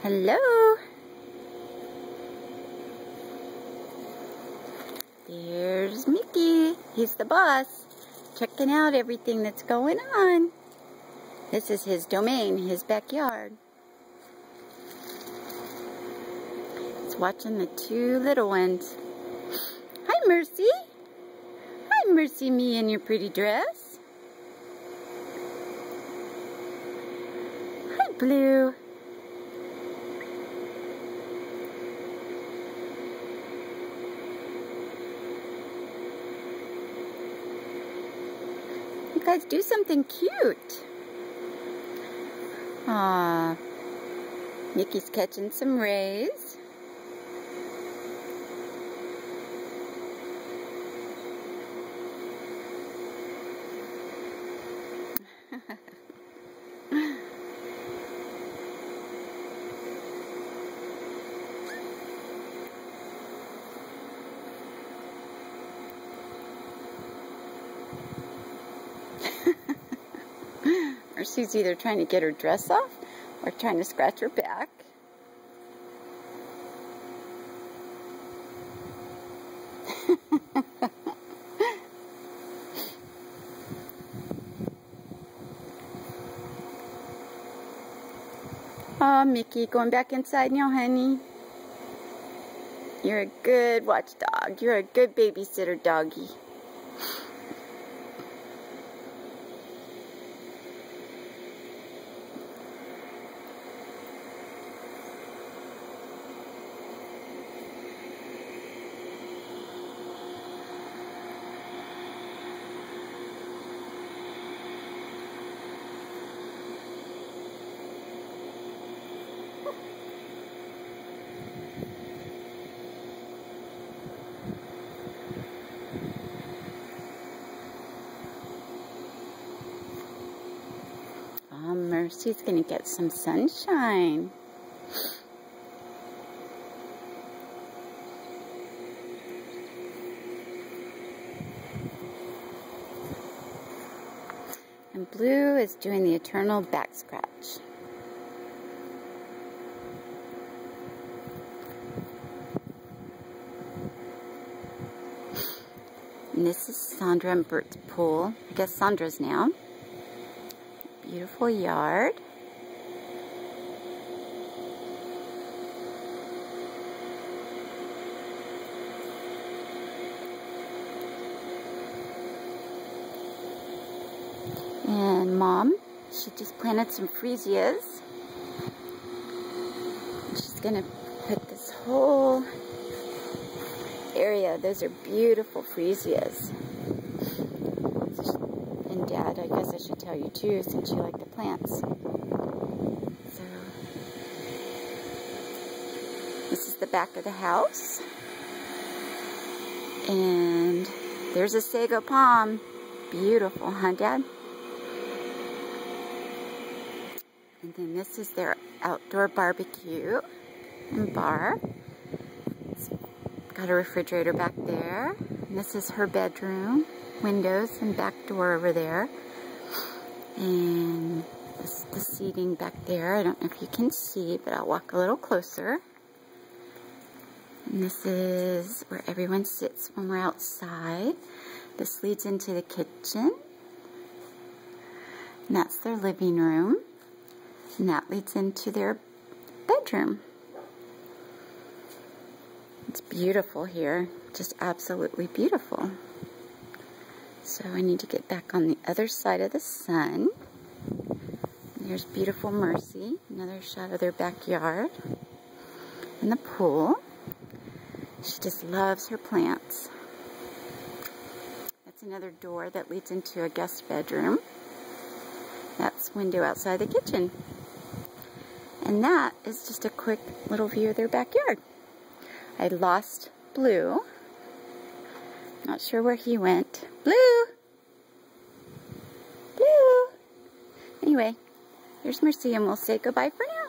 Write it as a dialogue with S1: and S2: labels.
S1: Hello. There's Mickey. He's the boss, checking out everything that's going on. This is his domain, his backyard. He's watching the two little ones. Hi, Mercy. Hi, Mercy, me in your pretty dress. Hi, Blue. You guys do something cute. Aww. Mickey's catching some rays. Or she's either trying to get her dress off or trying to scratch her back. Oh, Mickey, going back inside now, honey. You're a good watchdog. You're a good babysitter doggy. Oh, Mercy's gonna get some sunshine. And Blue is doing the eternal back scratch. And this is Sandra and Bert's pool. I guess Sandra's now. Beautiful yard. And Mom, she just planted some freesias. She's gonna put this whole area. Those are beautiful freesias. And Dad, I guess I should tell you too, since you like the plants. So, this is the back of the house. And there's a sago palm. Beautiful, huh, Dad? And then this is their outdoor barbecue and bar. It's got a refrigerator back there. And this is her bedroom. Windows and back door over there. And this is the seating back there. I don't know if you can see, but I'll walk a little closer. And this is where everyone sits when we're outside. This leads into the kitchen. And that's their living room. And that leads into their bedroom. It's beautiful here. Just absolutely beautiful. So I need to get back on the other side of the sun. There's beautiful Mercy. Another shot of their backyard. And the pool. She just loves her plants. That's another door that leads into a guest bedroom. That's window outside the kitchen. And that is just a quick little view of their backyard. I lost Blue. Not sure where he went. Blue! Blue! Anyway, here's Mercy, and we'll say goodbye for now.